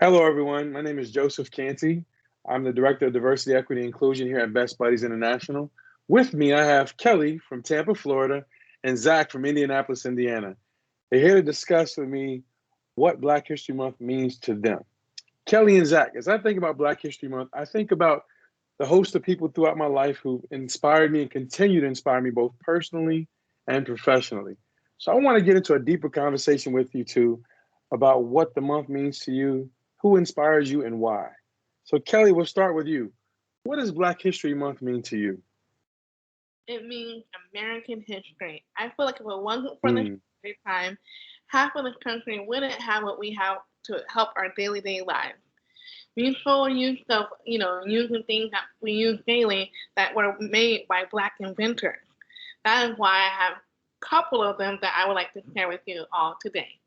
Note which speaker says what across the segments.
Speaker 1: Hello, everyone. My name is Joseph Canty. I'm the Director of Diversity, Equity, and Inclusion here at Best Buddies International. With me, I have Kelly from Tampa, Florida, and Zach from Indianapolis, Indiana. They're here to discuss with me what Black History Month means to them. Kelly and Zach, as I think about Black History Month, I think about the host of people throughout my life who inspired me and continue to inspire me both personally and professionally. So I want to get into a deeper conversation with you two about what the month means to you, who inspires you, and why. So Kelly, we'll start with you. What does Black History Month mean to you?
Speaker 2: It means American history. I feel like if it wasn't for the
Speaker 1: Mm,
Speaker 2: history time, half of the country wouldn't have what we have to help our daily day lives. We so used of, using things that we use daily that were made by black inventors. That is why I have a couple of them that I would like to share with you all today.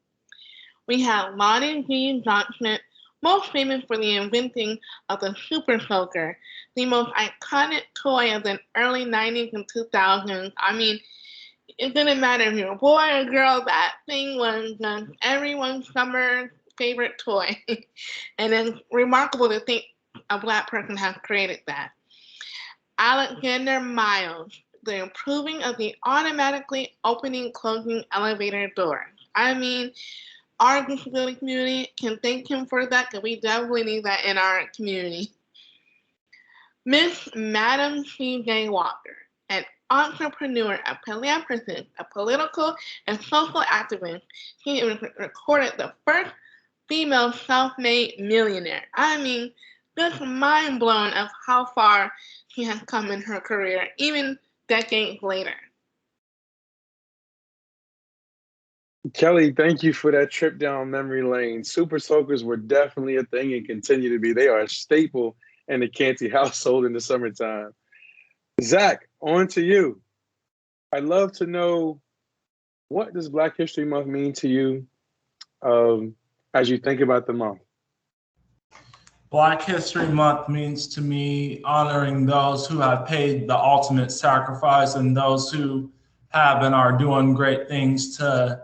Speaker 2: We have Lonnie G. Johnson, most famous for the inventing of the Super Soaker, the most iconic toy of the early 90s and 2000s. I mean, it didn't matter if you're a boy or girl, that thing was everyone's summer favorite toy. And it's remarkable to think a black person has created that. Alexander Miles, the improving of the automatically opening closing elevator door. I mean, our disability community can thank him for that because we definitely need that in our community. Miss Madam C.J. Walker, an entrepreneur, a philanthropist, a political and social activist, she was recorded the first female self-made millionaire. I mean, just mind blown of how far she has come in her career, even decades later.
Speaker 1: Kelly, thank you for that trip down memory lane. Super soakers were definitely a thing and continue to be. They are a staple in the Canty household in the summertime. Zach, on to you. I'd love to know, what does Black History Month mean to you, um, as you think about the month?
Speaker 3: Black History Month means to me honoring those who have paid the ultimate sacrifice and those who have and are doing great things to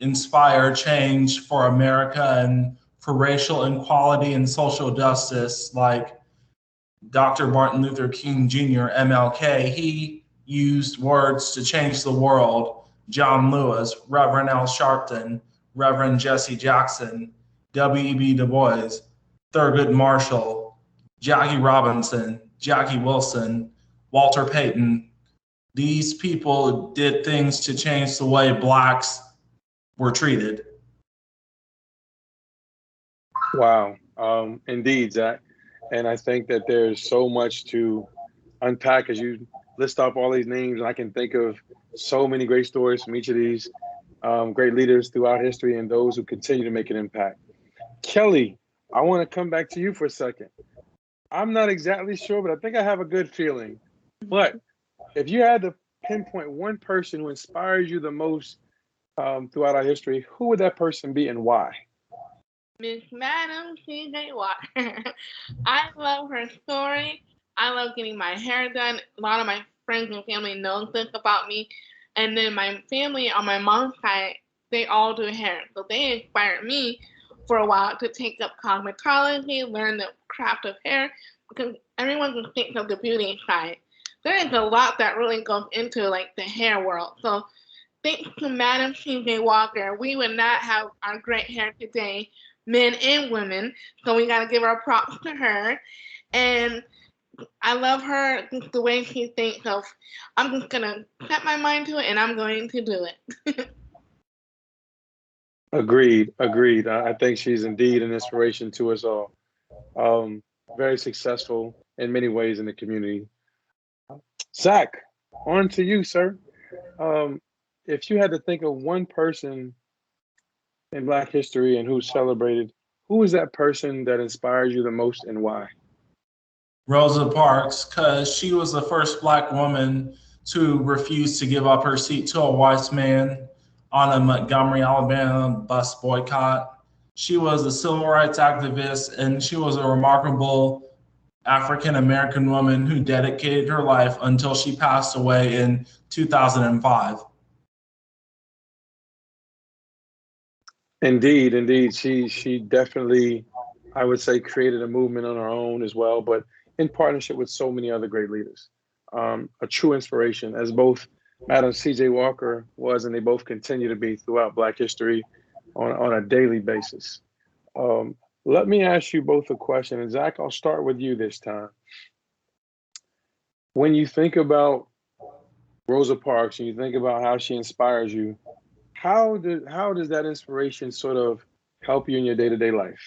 Speaker 3: inspire change for America and for racial equality and social justice, like Dr. Martin Luther King Jr., MLK. He used words to change the world. John Lewis, Reverend Al Sharpton, Reverend Jesse Jackson, W.E.B. Du Bois, Thurgood Marshall, Jackie Robinson, Jackie Wilson, Walter Payton. These people did things to change the way Blacks were treated.
Speaker 1: Wow. Indeed, Zach. And I think that there's so much to unpack as you list off all these names. And I can think of so many great stories from each of these great leaders throughout history and those who continue to make an impact. Kelly, I want to come back to you for a second. I'm not exactly sure, but I think I have a good feeling. But if you had to pinpoint one person who inspires you the most throughout our history, who would that person be and why?
Speaker 2: Miss Madam C.J. Walker. I love her story. I love getting my hair done. A lot of my friends and family know this about me. And then my family on my mom's side, they all do hair. So they inspired me for a while to take up cosmetology, learn the craft of hair, because everyone just thinks of the beauty side. There is a lot that really goes into like the hair world. So thanks to Madam C.J. Walker, we would not have our great hair today, men and women. So we got to give our props to her. And I love her, just the way she thinks of, I'm just going to set my mind to it and I'm going to do it.
Speaker 1: Agreed, agreed. I think she's indeed an inspiration to us all. Very successful in many ways in the community. Zach, on to you, sir. Um, if you had to think of one person in Black history and who's celebrated, who is that person that inspires you the most and why?
Speaker 3: Rosa Parks, because she was the first Black woman to refuse to give up her seat to a white man on a Montgomery, Alabama bus boycott. She was a civil rights activist and she was a remarkable African American woman who dedicated her life until she passed away in 2005.
Speaker 1: Indeed, indeed. She definitely I would say, created a movement on our own as well, but in partnership with so many other great leaders. A true inspiration, as both Madam C.J. Walker was, and they both continue to be throughout Black history on a daily basis. Let me ask you both a question, and Zach, I'll start with you this time. When you think about Rosa Parks and you think about how she inspires you, how does that inspiration sort of help you in your day-to-day life?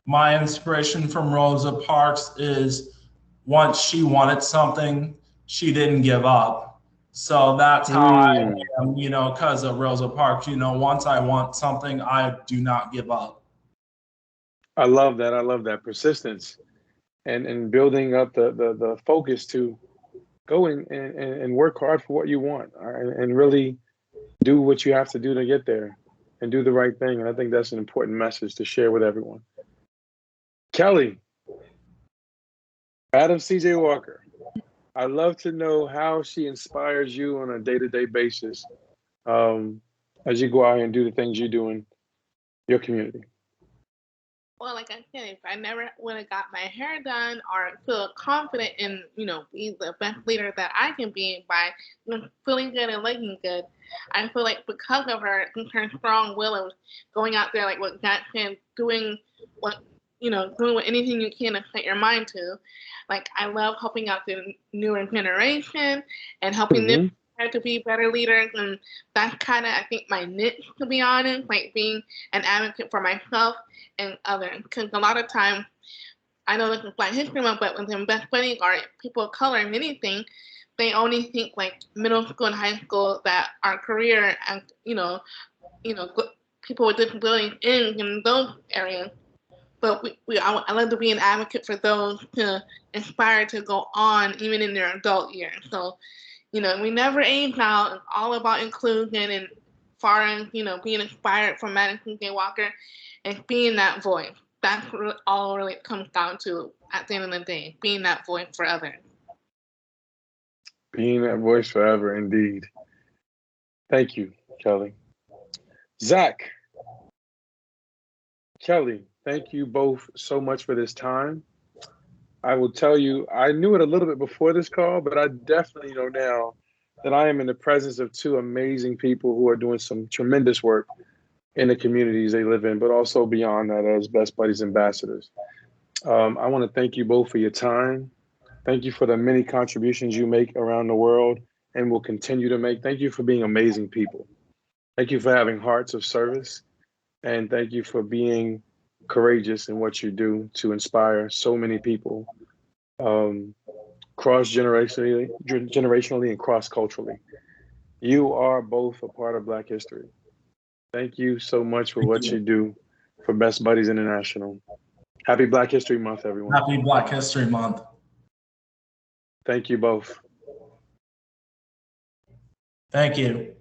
Speaker 3: My inspiration from Rosa Parks is once she wanted something, she didn't give up. So that's how I am, because of Rosa Parks. Once I want something, I do not give up.
Speaker 1: I love that. I love that persistence and building up the focus to go and work hard for what you want, and really do what you have to do to get there and do the right thing. And I think that's an important message to share with everyone. Kelly, Madam C.J. Walker, I'd love to know how she inspires you on a day-to-day basis as you go out and do the things you do in your community.
Speaker 2: Well, like I said, if I never would have got my hair done or feel confident in, be the best leader that I can be by feeling good and looking good, I feel like because of her strong will of going out there, like what Zach said, doing anything you can to set your mind to. Like, I love helping out the newer generation and helping them to be better leaders. And that's kind of, I think, my niche, to be honest, like being an advocate for myself and others. Because a lot of times, I know this is Black History Month, but when the best buddies are people of color and anything, they only think like middle school and high school that our career and, people with disabilities in those areas. But I love to be an advocate for those to inspire to go on even in their adult years. So, we never age out. It's all about inclusion and far as, being inspired from Madam C.J. Walker and being that voice. That's all really comes down to at the end of the day, being that voice for others.
Speaker 1: Being that voice forever, indeed. Thank you, Kelly. Zach, Kelly, thank you both so much for this time. I will tell you, I knew it a little bit before this call, but I definitely know now that I am in the presence of two amazing people who are doing some tremendous work in the communities they live in, but also beyond that as Best Buddies ambassadors. I want to thank you both for your time. Thank you for the many contributions you make around the world and will continue to make. Thank you for being amazing people. Thank you for having hearts of service. And thank you for being courageous in what you do to inspire so many people cross-generationally and cross-culturally. You are both a part of Black history. Thank you so much for what you do for Best Buddies International. Happy Black History Month, everyone.
Speaker 3: Happy Black History Month.
Speaker 1: Thank you both.
Speaker 3: Thank you.